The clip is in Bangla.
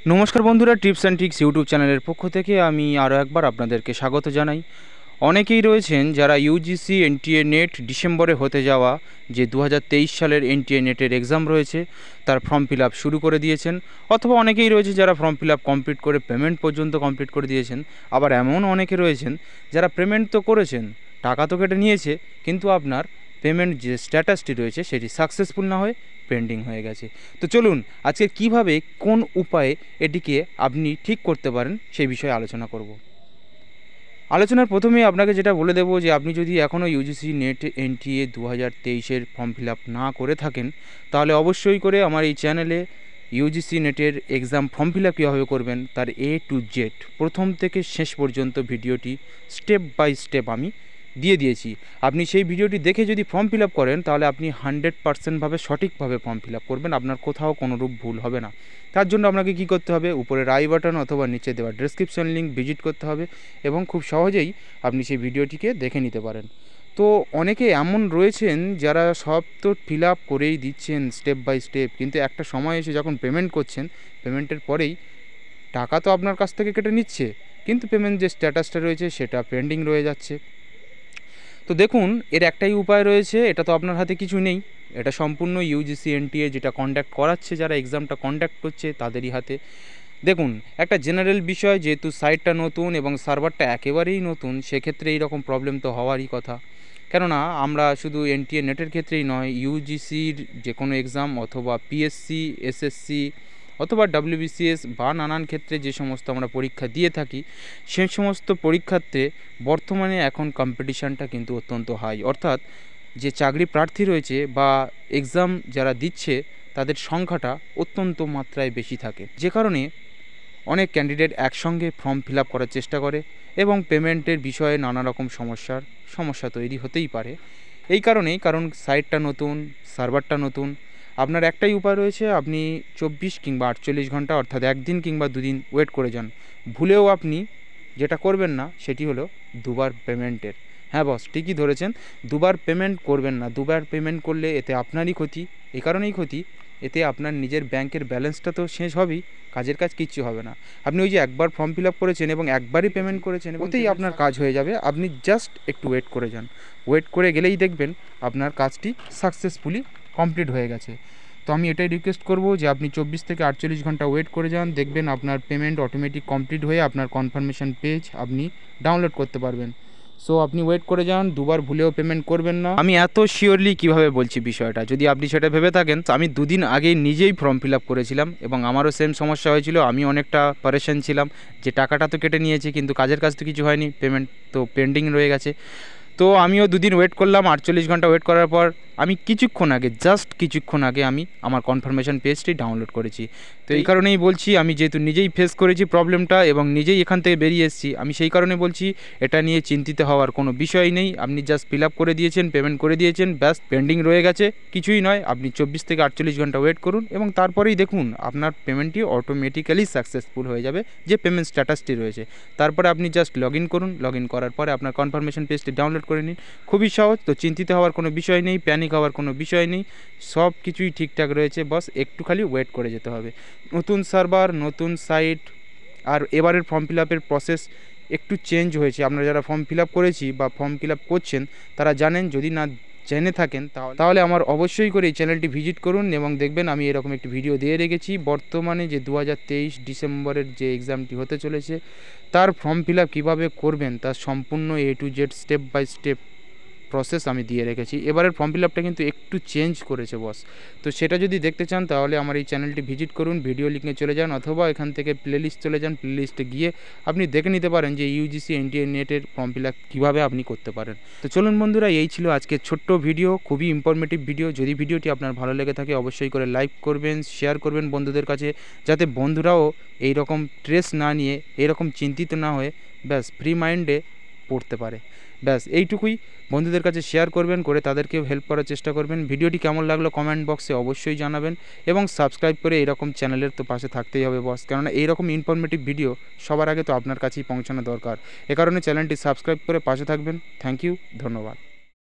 নমস্কার বন্ধুরা, টিপস অ্যান্ড ট্রিক্স ইউটিউব চ্যানেলের পক্ষ থেকে আমি আরও একবার আপনাদেরকে স্বাগত জানাই। অনেকেই রয়েছেন যারা ইউজিসি এনটিএ নেট ডিসেম্বরে হতে যাওয়া যে 2023 সালের এনটিএ নেটের এক্সাম রয়েছে তার ফর্ম ফিল আপ শুরু করে দিয়েছেন, অথবা অনেকেই রয়েছে যারা ফর্ম ফিল আপ কমপ্লিট করে পেমেন্ট পর্যন্ত কমপ্লিট করে দিয়েছেন। আবার এমন অনেকে রয়েছেন যারা পেমেন্ট তো করেছেন, টাকা তো কেটে নিয়েছে, কিন্তু আপনার পেমেন্ট যে স্ট্যাটাসটি রয়েছে সেটি সাকসেসফুল না হয়ে পেন্ডিং হয়ে গেছে। তো চলুন আজকে কিভাবে কোন উপায়ে এটিকে আপনি ঠিক করতে পারেন সেই বিষয়ে আলোচনা করব। আলোচনার প্রথমেই আপনাকে যেটা বলে দেবো যে আপনি যদি এখনও ইউজিসি নেট এনটিএ 2023-এর ফর্ম ফিল আপ না করে থাকেন, তাহলে অবশ্যই করে আমার এই চ্যানেলে ইউজিসি নেটের এক্সাম ফর্ম ফিল আপ কীভাবে করবেন তার A to Z প্রথম থেকে শেষ পর্যন্ত ভিডিওটি স্টেপ বাই স্টেপ আমি দিয়ে দিয়েছি। আপনি সেই ভিডিওটি দেখে যদি ফর্ম ফিল আপ করেন তাহলে আপনি 100% সঠিকভাবে ফর্ম ফিল আপ করবেন, আপনার কোথাও কোনোরূপ ভুল হবে না। তার জন্য আপনাকে কি করতে হবে, উপরে আই বাটন অথবা নিচে দেওয়া ডেসক্রিপশন লিঙ্ক ভিজিট করতে হবে এবং খুব সহজেই আপনি সেই ভিডিওটিকে দেখে নিতে পারেন। তো অনেকে এমন রয়েছেন যারা সব তো ফিল আপ করেই দিচ্ছেন স্টেপ বাই স্টেপ, কিন্তু একটা সময় এসে যখন পেমেন্ট করছেন, পেমেন্টের পরেই টাকা তো আপনার কাছ থেকে কেটে নিচ্ছে, কিন্তু পেমেন্ট যে স্ট্যাটাসটা রয়েছে সেটা পেন্ডিং রয়ে যাচ্ছে। তো দেখুন, এর একটাই উপায় রয়েছে, এটা তো আপনার হাতে কিছু নেই, এটা সম্পূর্ণ ইউজিসি এনটিএ যেটা কন্ডাক্ট করাচ্ছে, যারা এক্সামটা কন্ডাক্ট করছে তাদেরই হাতে। দেখুন, একটা জেনারেল বিষয়, যেহেতু সাইটটা নতুন এবং সার্ভারটা একেবারেই নতুন, সেক্ষেত্রে এইরকম প্রবলেম তো হওয়ারই কথা। কেননা আমরা শুধু এনটিএ নেটের ক্ষেত্রেই নয়, ইউজিসির যে কোনো এক্সাম অথবা পিএসসি, এসএসসি অথবা ডাব্লিউবিসিএস বা নানান ক্ষেত্রে যে সমস্ত আমরা পরীক্ষা দিয়ে থাকি, সেই সমস্ত পরীক্ষাতে বর্তমানে এখন কম্পিটিশানটা কিন্তু অত্যন্ত হাই। অর্থাৎ যে চাকরি প্রার্থী রয়েছে বা এক্সাম যারা দিচ্ছে তাদের সংখ্যাটা অত্যন্ত মাত্রায় বেশি থাকে, যে কারণে অনেক ক্যান্ডিডেট একসঙ্গে ফর্ম ফিল আপ করার চেষ্টা করে এবং পেমেন্টের বিষয়ে নানা রকম সমস্যা তৈরি হতেই পারে। এই কারণেই, কারণ সাইটটা নতুন, সার্ভারটা নতুন। আপনার একটাই উপায় রয়েছে, আপনি 24 কিংবা 48 ঘন্টা অর্থাৎ একদিন কিংবা দুদিন ওয়েট করে যান। ভুলেও আপনি যেটা করবেন না সেটি হলো দুবার পেমেন্টের। হ্যাঁ বস, ঠিকই ধরেছেন, দুবার পেমেন্ট করবেন না। দুবার পেমেন্ট করলে এতে আপনারই ক্ষতি। এই কারণেই ক্ষতি, এতে আপনার নিজের ব্যাংকের ব্যালেন্সটা তো শেষ হবেই, কাজের কাজ কিচ্ছু হবে না। আপনি ওই যে একবার ফর্ম ফিল আপ করেছেন এবং একবারই পেমেন্ট করেছেন, ওতেই আপনার কাজ হয়ে যাবে। আপনি জাস্ট একটু ওয়েট করে যান, ওয়েট করে গেলেই দেখবেন আপনার কাজটি সাকসেসফুলি কমপ্লিট হয়ে গেছে। তো আমি এটাই রিকোয়েস্ট করব যে আপনি 24 থেকে 48 ঘন্টা ওয়েট করে যান, দেখবেন আপনার পেমেন্ট অটোমেটিক কমপ্লিট হয়ে আপনার কনফার্মেশন পেজ আপনি ডাউনলোড করতে পারবেন। সো আপনি ওয়েট করে যান, দুবার ভুলেও পেমেন্ট করবেন না। আমি এত শিওরলি কিভাবে বলছি বিষয়টা, যদি আপনি সেটা ভেবে থাকেন, আমি দুদিন আগেই নিজেই ফর্ম ফিল আপ করেছিলাম এবং আমারও সেম সমস্যা হয়েছিল। আমি অনেকটা পারেশান ছিলাম যে টাকাটা তো কেটে নিয়েছে কিন্তু কাজের কাজ তো কিছু হয়নি, পেমেন্ট তো পেন্ডিং রয়ে গেছে। তো আমিও দুদিন ওয়েট করলাম, 48 ঘন্টা ওয়েট করার পর আমি কিছুক্ষণ আগে আমি আমার কনফার্মেশন পেজটি ডাউনলোড করেছি। তো এই কারণেই বলছি, আমি যেহেতু নিজেই ফেস করেছি প্রবলেমটা এবং নিজেই এখান থেকে বেরিয়ে এসেছি, আমি সেই কারণে বলছি এটা নিয়ে চিন্তিত হওয়ার কোনো বিষয় নেই। আপনি জাস্ট ফিল আপ করে দিয়েছেন, পেমেন্ট করে দিয়েছেন, ব্যাস পেন্ডিং রয়ে গেছে, কিছুই নয়। আপনি 24 থেকে 48 ঘন্টা ওয়েট করুন এবং তারপরেই দেখুন আপনার পেমেন্টটি অটোমেটিক্যালি সাকসেসফুল হয়ে যাবে, যে পেমেন্ট স্ট্যাটাসটি রয়েছে। তারপরে আপনি জাস্ট লগ ইন করুন, লগ ইন করার পরে আপনার কনফার্মেশন পেজটি ডাউনলোড করে নিন। খুবই সহজ, তো চিন্তিত হওয়ার কোনো বিষয় নেই, প্যানিক হওয়ার কোনো বিষয় নেই, সব কিছুই ঠিকঠাক রয়েছে। বস একটু খালি ওয়েট করে যেতে হবে। নতুন সার্ভার, নতুন সাইট, আর এবারের ফর্ম ফিল আপের প্রসেস একটু চেঞ্জ হয়েছে। আপনারা যারা ফর্ম ফিল আপ করেছি বা ফর্ম ফিল আপ করছেন তারা জানেন, যদি না জেনে থাকেন তাহলে আমার অবশ্যই করে এই চ্যানেলটি ভিজিট করুন এবং দেখবেন আমি এরকম একটি ভিডিও দিয়ে রেখেছি। বর্তমানে যে 2023 ডিসেম্বরের যে এক্সামটি হতে চলেছে তার ফর্ম ফিল আপ কীভাবে করবেন তার সম্পূর্ণ A to Z step by step process আমি দিয়ে রেখেছি। এবারের ফর্ম ফিল আপটা কিন্তু একটু চেঞ্জ করেছে বস, তো সেটা যদি দেখতে চান তাহলে আমার এই চ্যানেলটি ভিজিট করুন, ভিডিও লিঙ্কে চলে যান অথবা এখান থেকে প্লেলিস্ট চলে যান, প্লেলিস্টে গিয়ে আপনি দেখে নিতে পারেন যে ইউজিসি এনটিএ নেটের ফর্ম ফিল আপ কীভাবে আপনি করতে পারেন। তো চলুন বন্ধুরা, এই ছিল আজকের ছোট্ট ভিডিও, খুবই ইনফরমেটিভ ভিডিও। যদি ভিডিওটি আপনার ভালো লেগে থাকে অবশ্যই করে লাইক করবেন, শেয়ার করবেন বন্ধুদের কাছে, যাতে বন্ধুরাও এই রকম স্ট্রেস না নিয়ে, এরকম চিন্তিত না হয়ে ব্যাস ফ্রি মাইন্ডে পড়তে পারে। ব্যাস এইটুকুই, বন্ধুদের কাছে শেয়ার করবেন, করে তাদেরকেও হেল্প করার চেষ্টা করবেন। ভিডিওটি কেমন লাগলো কমেন্ট বক্সে অবশ্যই জানাবেন এবং সাবস্ক্রাইব করে এরকম চ্যানেলের তো পাশে থাকতেই হবে বস, কেননা এইরকম ইনফরমেটিভ ভিডিও সবার আগে তো আপনার কাছেই পৌঁছানো দরকার। এ কারণে চ্যানেলটি সাবস্ক্রাইব করে পাশে থাকবেন। থ্যাংক ইউ, ধন্যবাদ।